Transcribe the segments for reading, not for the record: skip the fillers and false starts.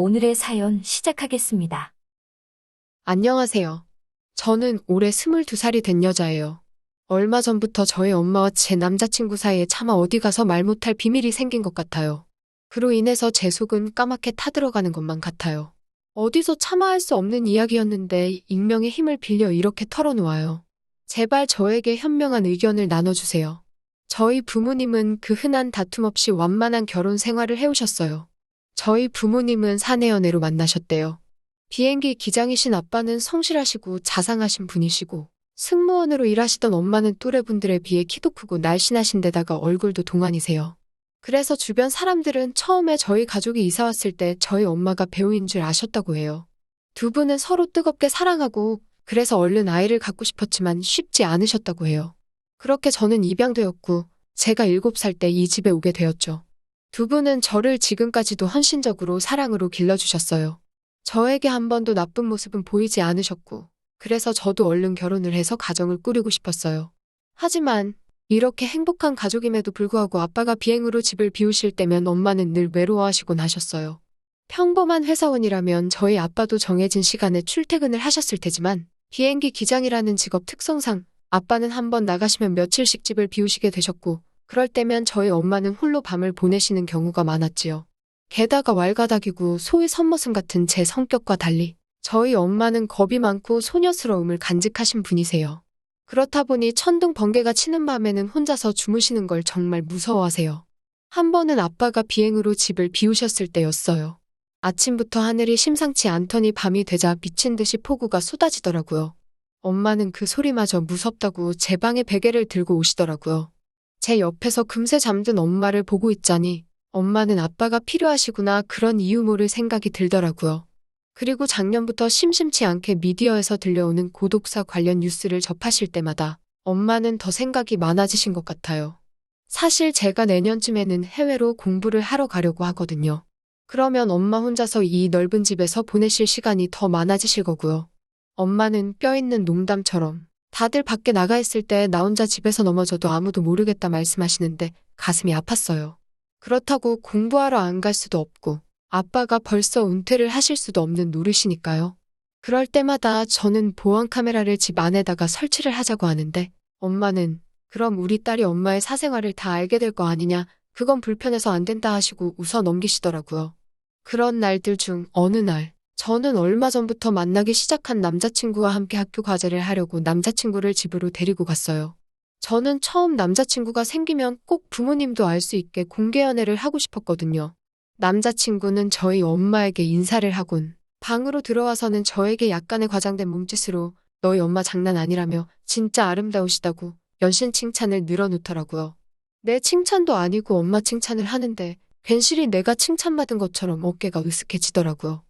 오늘의 사연 시작하겠습니다. 안녕하세요. 저는 올해 22살이 된 여자예요. 얼마 전부터 저희 엄마와 제 남자친구 사이에 차마 어디 가서 말 못할 비밀이 생긴 것 같아요. 그로 인해서 제 속은 까맣게 타들어가는 것만 같아요. 어디서 차마 할 수 없는 이야기였는데 익명의 힘을 빌려 이렇게 털어놓아요. 제발 저에게 현명한 의견을 나눠주세요. 저희 부모님은 그 흔한 다툼 없이 완만한 결혼 생활을 해오셨어요. 저희 부모님은 사내 연애로 만나셨대요. 비행기 기장이신 아빠는 성실하시고 자상하신 분이시고 승무원으로 일하시던 엄마는 또래분들에 비해 키도 크고 날씬하신 데다가 얼굴도 동안이세요. 그래서 주변 사람들은 처음에 저희 가족이 이사 왔을 때 저희 엄마가 배우인 줄 아셨다고 해요. 두 분은 서로 뜨겁게 사랑하고 그래서 얼른 아이를 갖고 싶었지만 쉽지 않으셨다고 해요. 그렇게 저는 입양되었고 제가 7살 때 이 집에 오게 되었죠. 두 분은 저를 지금까지도 헌신적으로 사랑으로 길러주셨어요. 저에게 한 번도 나쁜 모습은 보이지 않으셨고, 그래서 저도 얼른 결혼을 해서 가정을 꾸리고 싶었어요. 하지만 이렇게 행복한 가족임에도 불구하고 아빠가 비행으로 집을 비우실 때면 엄마는 늘 외로워하시곤 하셨어요. 평범한 회사원이라면 저희 아빠도 정해진 시간에 출퇴근을 하셨을 테지만 비행기 기장이라는 직업 특성상 아빠는 한 번 나가시면 며칠씩 집을 비우시게 되셨고, 그럴 때면 저희 엄마는 홀로 밤을 보내시는 경우가 많았지요. 게다가 왈가닥이고 소위 선머슴 같은 제 성격과 달리 저희 엄마는 겁이 많고 소녀스러움을 간직하신 분이세요. 그렇다 보니 천둥 번개가 치는 밤에는 혼자서 주무시는 걸 정말 무서워하세요. 한 번은 아빠가 비행으로 집을 비우셨을 때였어요. 아침부터 하늘이 심상치 않더니 밤이 되자 미친 듯이 폭우가 쏟아지더라고요. 엄마는 그 소리마저 무섭다고 제 방에 베개를 들고 오시더라고요. 제 옆에서 금세 잠든 엄마를 보고 있자니 엄마는 아빠가 필요하시구나 그런 이유 모를 생각이 들더라고요. 그리고 작년부터 심심치 않게 미디어에서 들려오는 고독사 관련 뉴스를 접하실 때마다 엄마는 더 생각이 많아지신 것 같아요. 사실 제가 내년쯤에는 해외로 공부를 하러 가려고 하거든요. 그러면 엄마 혼자서 이 넓은 집에서 보내실 시간이 더 많아지실 거고요. 엄마는 뼈있는 농담처럼 다들 밖에 나가 있을 때 나 혼자 집에서 넘어져도 아무도 모르겠다 말씀하시는데 가슴이 아팠어요. 그렇다고 공부하러 안 갈 수도 없고 아빠가 벌써 은퇴를 하실 수도 없는 노릇이니까요. 그럴 때마다 저는 보안 카메라를 집 안에다가 설치를 하자고 하는데 엄마는 그럼 우리 딸이 엄마의 사생활을 다 알게 될 거 아니냐, 그건 불편해서 안 된다 하시고 웃어 넘기시더라고요. 그런 날들 중 어느 날 저는 얼마 전부터 만나기 시작한 남자친구와 함께 학교 과제를 하려고 남자친구를 집으로 데리고 갔어요. 저는 처음 남자친구가 생기면 꼭 부모님도 알 수 있게 공개 연애를 하고 싶었거든요. 남자친구는 저희 엄마에게 인사를 하곤 방으로 들어와서는 저에게 약간의 과장된 몸짓으로 너희 엄마 장난 아니라며 진짜 아름다우시다고 연신 칭찬을 늘어놓더라고요. 내 칭찬도 아니고 엄마 칭찬을 하는데 괜시리 내가 칭찬받은 것처럼 어깨가 으쓱해지더라고요.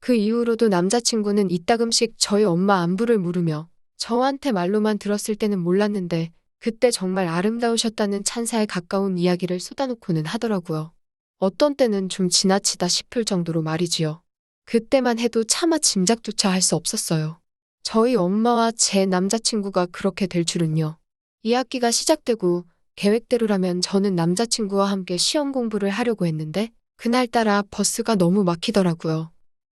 그 이후로도 남자친구는 이따금씩 저희 엄마 안부를 물으며 저한테 말로만 들었을 때는 몰랐는데 그때 정말 아름다우셨다는 찬사에 가까운 이야기를 쏟아놓고는 하더라고요. 어떤 때는 좀 지나치다 싶을 정도로 말이지요. 그때만 해도 차마 짐작조차 할 수 없었어요. 저희 엄마와 제 남자친구가 그렇게 될 줄은요. 2학기가 시작되고 계획대로라면 저는 남자친구와 함께 시험 공부를 하려고 했는데 그날따라 버스가 너무 막히더라고요.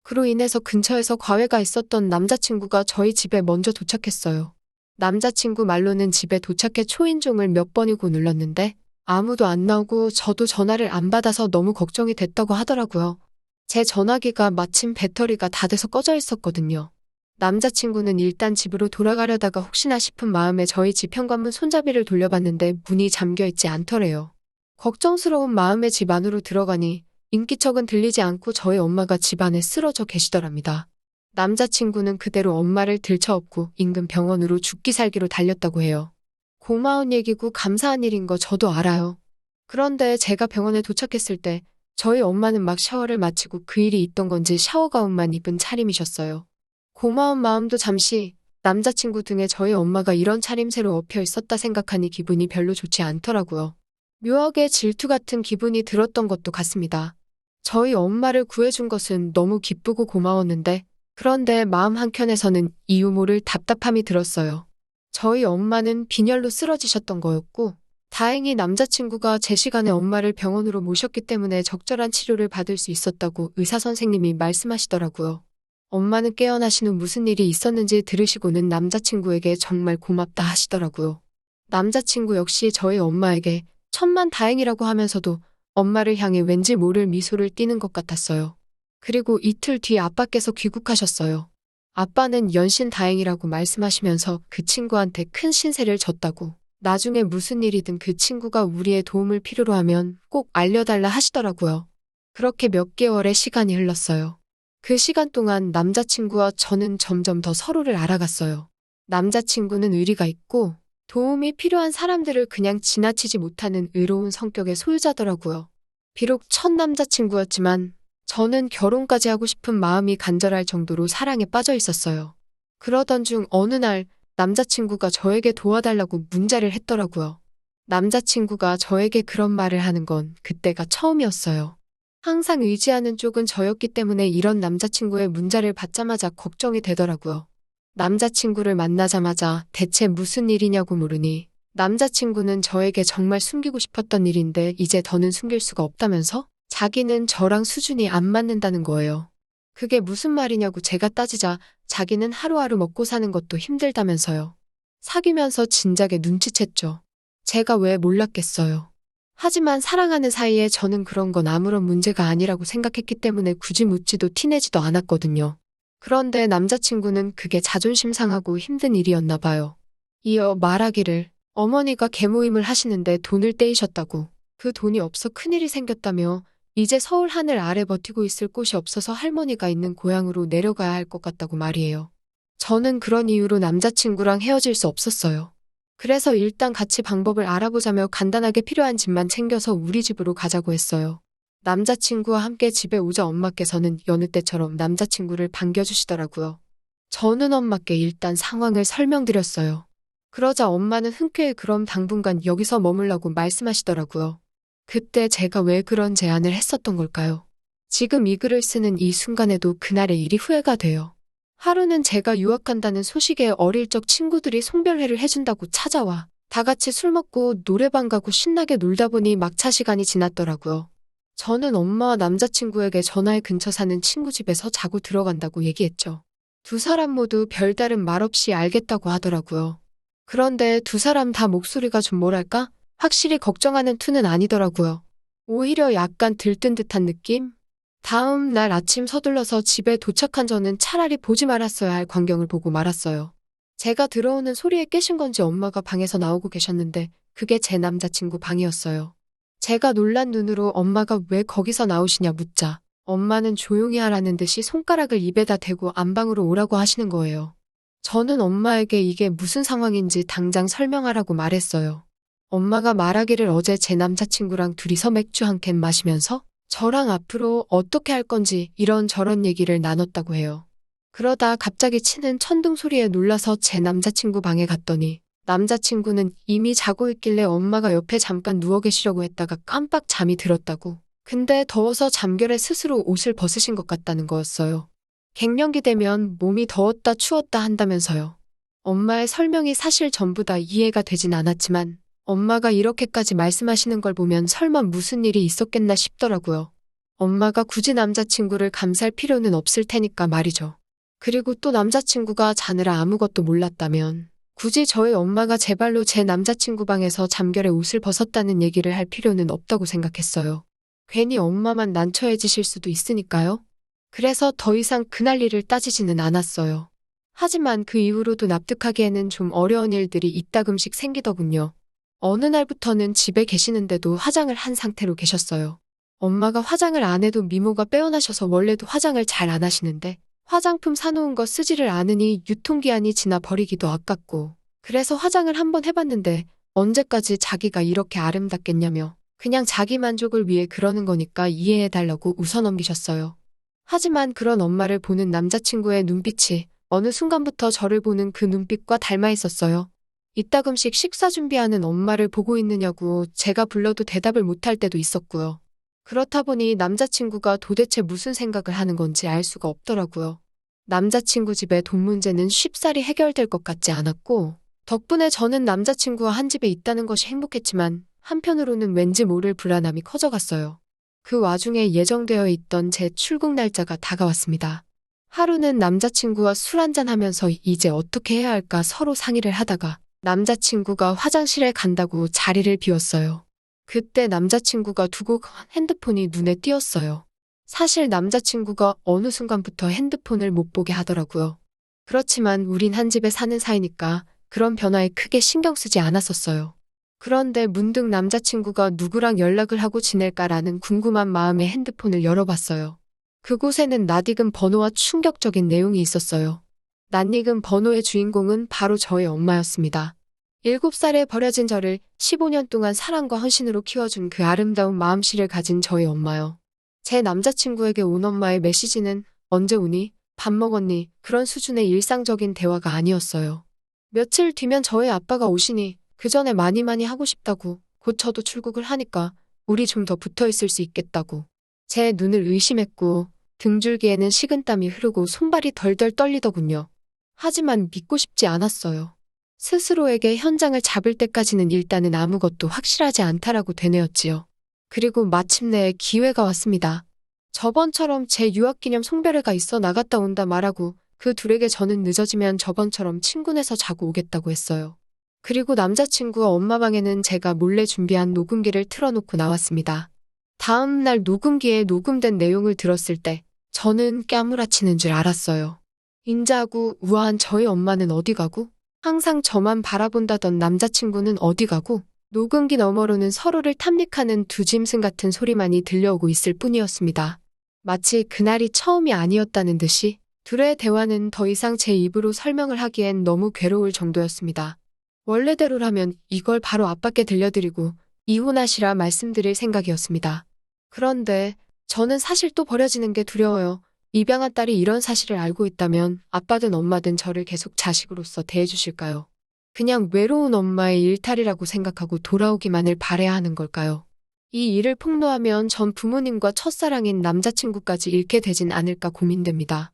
그로 인해서 근처에서 과외가 있었던 남자친구가 저희 집에 먼저 도착했어요. 남자친구 말로는 집에 도착해 초인종을 몇 번이고 눌렀는데 아무도 안 나오고 저도 전화를 안 받아서 너무 걱정이 됐다고 하더라고요. 제 전화기가 마침 배터리가 다 돼서 꺼져 있었거든요. 남자친구는 일단 집으로 돌아가려다가 혹시나 싶은 마음에 저희 집 현관문 손잡이를 돌려봤는데 문이 잠겨 있지 않더래요. 걱정스러운 마음에 집 안으로 들어가니 인기척은 들리지 않고 저희 엄마가 집 안에 쓰러져 계시더랍니다. 남자친구는 그대로 엄마를 들쳐업고 인근 병원으로 죽기 살기로 달렸다고 해요. 고마운 얘기고 감사한 일인 거 저도 알아요. 그런데 제가 병원에 도착했을 때 저희 엄마는 막 샤워를 마치고 그 일이 있던 건지 샤워 가운만 입은 차림이셨어요. 고마운 마음도 잠시 남자친구 등에 저희 엄마가 이런 차림새로 엎여 있었다 생각하니 기분이 별로 좋지 않더라고요. 묘하게 질투 같은 기분이 들었던 것도 같습니다. 저희 엄마를 구해준 것은 너무 기쁘고 고마웠는데 그런데 마음 한켠에서는 이유 모를 답답함이 들었어요. 저희 엄마는 빈혈로 쓰러지셨던 거였고 다행히 남자친구가 제 시간에 엄마를 병원으로 모셨기 때문에 적절한 치료를 받을 수 있었다고 의사 선생님이 말씀하시더라고요. 엄마는 깨어나신 후 무슨 일이 있었는지 들으시고는 남자친구에게 정말 고맙다 하시더라고요. 남자친구 역시 저희 엄마에게 천만 다행이라고 하면서도 엄마를 향해 왠지 모를 미소를 띠는 것 같았어요. 그리고 이틀 뒤 아빠께서 귀국하셨어요. 아빠는 연신 다행이라고 말씀하시면서 그 친구한테 큰 신세를 졌다고, 나중에 무슨 일이든 그 친구가 우리의 도움을 필요로 하면 꼭 알려달라 하시더라고요. 그렇게 몇 개월의 시간이 흘렀어요. 그 시간 동안 남자친구와 저는 점점 더 서로를 알아갔어요. 남자친구는 의리가 있고 도움이 필요한 사람들을 그냥 지나치지 못하는 의로운 성격의 소유자더라고요. 비록 첫 남자친구였지만 저는 결혼까지 하고 싶은 마음이 간절할 정도로 사랑에 빠져 있었어요. 그러던 중 어느 날 남자친구가 저에게 도와달라고 문자를 했더라고요. 남자친구가 저에게 그런 말을 하는 건 그때가 처음이었어요. 항상 의지하는 쪽은 저였기 때문에 이런 남자친구의 문자를 받자마자 걱정이 되더라고요. 남자친구를 만나자마자 대체 무슨 일이냐고 물으니 남자친구는 저에게 정말 숨기고 싶었던 일인데 이제 더는 숨길 수가 없다면서 자기는 저랑 수준이 안 맞는다는 거예요. 그게 무슨 말이냐고 제가 따지자 자기는 하루하루 먹고 사는 것도 힘들다면서요. 사귀면서 진작에 눈치챘죠. 제가 왜 몰랐겠어요. 하지만 사랑하는 사이에 저는 그런 건 아무런 문제가 아니라고 생각했기 때문에 굳이 묻지도 티내지도 않았거든요. 그런데 남자친구는 그게 자존심 상하고 힘든 일이었나 봐요. 이어 말하기를 어머니가 계모임을 하시는데 돈을 떼이셨다고, 그 돈이 없어 큰일이 생겼다며 이제 서울 하늘 아래 버티고 있을 곳이 없어서 할머니가 있는 고향으로 내려가야 할 것 같다고 말이에요. 저는 그런 이유로 남자친구랑 헤어질 수 없었어요. 그래서 일단 같이 방법을 알아보자며 간단하게 필요한 짐만 챙겨서 우리 집으로 가자고 했어요. 남자친구와 함께 집에 오자 엄마께서는 여느 때처럼 남자친구를 반겨주시더라고요. 저는 엄마께 일단 상황을 설명드렸어요. 그러자 엄마는 흔쾌히 그럼 당분간 여기서 머물라고 말씀하시더라고요. 그때 제가 왜 그런 제안을 했었던 걸까요? 지금 이 글을 쓰는 이 순간에도 그날의 일이 후회가 돼요. 하루는 제가 유학 간다는 소식에 어릴 적 친구들이 송별회를 해준다고 찾아와 다 같이 술 먹고 노래방 가고 신나게 놀다 보니 막차 시간이 지났더라고요. 저는 엄마와 남자친구에게 전화해 근처 사는 친구 집에서 자고 들어간다고 얘기했죠. 두 사람 모두 별다른 말 없이 알겠다고 하더라고요. 그런데 두 사람 다 목소리가 좀 뭐랄까? 확실히 걱정하는 투는 아니더라고요. 오히려 약간 들뜬 듯한 느낌? 다음 날 아침 서둘러서 집에 도착한 저는 차라리 보지 말았어야 할 광경을 보고 말았어요. 제가 들어오는 소리에 깨신 건지 엄마가 방에서 나오고 계셨는데 그게 제 남자친구 방이었어요. 제가 놀란 눈으로 엄마가 왜 거기서 나오시냐 묻자 엄마는 조용히 하라는 듯이 손가락을 입에다 대고 안방으로 오라고 하시는 거예요. 저는 엄마에게 이게 무슨 상황인지 당장 설명하라고 말했어요. 엄마가 말하기를 어제 제 남자친구랑 둘이서 맥주 한 캔 마시면서 저랑 앞으로 어떻게 할 건지 이런저런 얘기를 나눴다고 해요. 그러다 갑자기 치는 천둥 소리에 놀라서 제 남자친구 방에 갔더니 남자친구는 이미 자고 있길래 엄마가 옆에 잠깐 누워 계시려고 했다가 깜빡 잠이 들었다고. 근데 더워서 잠결에 스스로 옷을 벗으신 것 같다는 거였어요. 갱년기 되면 몸이 더웠다 추웠다 한다면서요. 엄마의 설명이 사실 전부 다 이해가 되진 않았지만 엄마가 이렇게까지 말씀하시는 걸 보면 설마 무슨 일이 있었겠나 싶더라고요. 엄마가 굳이 남자친구를 감쌀 필요는 없을 테니까 말이죠. 그리고 또 남자친구가 자느라 아무것도 몰랐다면 굳이 저희 엄마가 제 발로 제 남자친구 방에서 잠결에 옷을 벗었다는 얘기를 할 필요는 없다고 생각했어요. 괜히 엄마만 난처해지실 수도 있으니까요. 그래서 더 이상 그날 일을 따지지는 않았어요. 하지만 그 이후로도 납득하기에는 좀 어려운 일들이 이따금씩 생기더군요. 어느 날부터는 집에 계시는데도 화장을 한 상태로 계셨어요. 엄마가 화장을 안 해도 미모가 빼어나셔서 원래도 화장을 잘 안 하시는데 화장품 사놓은 거 쓰지를 않으니 유통기한이 지나 버리기도 아깝고 그래서 화장을 한번 해봤는데 언제까지 자기가 이렇게 아름답겠냐며 그냥 자기 만족을 위해 그러는 거니까 이해해달라고 웃어넘기셨어요. 하지만 그런 엄마를 보는 남자친구의 눈빛이 어느 순간부터 저를 보는 그 눈빛과 닮아 있었어요. 이따금씩 식사 준비하는 엄마를 보고 있느냐고 제가 불러도 대답을 못할 때도 있었고요. 그렇다 보니 남자친구가 도대체 무슨 생각을 하는 건지 알 수가 없더라고요. 남자친구 집의 돈 문제는 쉽사리 해결될 것 같지 않았고 덕분에 저는 남자친구와 한 집에 있다는 것이 행복했지만 한편으로는 왠지 모를 불안함이 커져갔어요. 그 와중에 예정되어 있던 제 출국 날짜가 다가왔습니다. 하루는 남자친구와 술 한잔하면서 이제 어떻게 해야 할까 서로 상의를 하다가 남자친구가 화장실에 간다고 자리를 비웠어요. 그때 남자친구가 두고 간 핸드폰이 눈에 띄었어요. 사실 남자친구가 어느 순간부터 핸드폰을 못 보게 하더라고요. 그렇지만 우린 한 집에 사는 사이니까 그런 변화에 크게 신경 쓰지 않았었어요. 그런데 문득 남자친구가 누구랑 연락을 하고 지낼까라는 궁금한 마음에 핸드폰을 열어봤어요. 그곳에는 낯익은 번호와 충격적인 내용이 있었어요. 낯익은 번호의 주인공은 바로 저의 엄마였습니다. 7살에 버려진 저를 15년 동안 사랑과 헌신으로 키워준 그 아름다운 마음씨를 가진 저의 엄마요. 제 남자친구에게 온 엄마의 메시지는 언제 오니? 밥 먹었니? 그런 수준의 일상적인 대화가 아니었어요. 며칠 뒤면 저희 아빠가 오시니 그 전에 많이 하고 싶다고 곧 저도 출국을 하니까 우리 좀 더 붙어 있을 수 있겠다고. 제 눈을 의심했고 등줄기에는 식은땀이 흐르고 손발이 덜덜 떨리더군요. 하지만 믿고 싶지 않았어요. 스스로에게 현장을 잡을 때까지는 일단은 아무것도 확실하지 않다라고 되뇌었지요. 그리고 마침내 기회가 왔습니다. 저번처럼 제 유학기념 송별회가 있어 나갔다 온다 말하고 그 둘에게 저는 늦어지면 저번처럼 친구네서 자고 오겠다고 했어요. 그리고 남자친구와 엄마 방에는 제가 몰래 준비한 녹음기를 틀어놓고 나왔습니다. 다음 날 녹음기에 녹음된 내용을 들었을 때 저는 까무라치는 줄 알았어요. 인자하고 우아한 저희 엄마는 어디 가고 항상 저만 바라본다던 남자친구는 어디 가고 녹음기 너머로는 서로를 탐닉하는 두 짐승 같은 소리만이 들려오고 있을 뿐이었습니다. 마치 그날이 처음이 아니었다는 듯이 둘의 대화는 더 이상 제 입으로 설명을 하기엔 너무 괴로울 정도였습니다. 원래대로라면 이걸 바로 아빠께 들려드리고 이혼하시라 말씀드릴 생각이었습니다. 그런데 저는 사실 또 버려지는 게 두려워요. 입양한 딸이 이런 사실을 알고 있다면 아빠든 엄마든 저를 계속 자식으로서 대해주실까요? 그냥 외로운 엄마의 일탈이라고 생각하고 돌아오기만을 바라야 하는 걸까요? 이 일을 폭로하면 전 부모님과 첫사랑인 남자친구까지 잃게 되진 않을까 고민됩니다.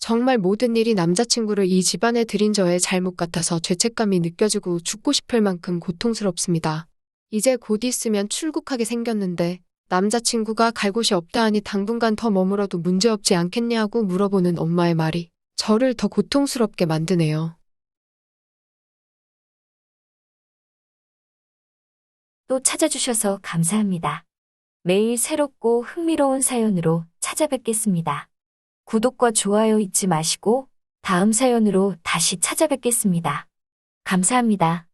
정말 모든 일이 남자친구를 이 집안에 들인 저의 잘못 같아서 죄책감이 느껴지고 죽고 싶을 만큼 고통스럽습니다. 이제 곧 있으면 출국하게 생겼는데 남자친구가 갈 곳이 없다 하니 당분간 더 머물어도 문제없지 않겠냐고 물어보는 엄마의 말이 저를 더 고통스럽게 만드네요. 또 찾아주셔서 감사합니다. 매일 새롭고 흥미로운 사연으로 찾아뵙겠습니다. 구독과 좋아요 잊지 마시고 다음 사연으로 다시 찾아뵙겠습니다. 감사합니다.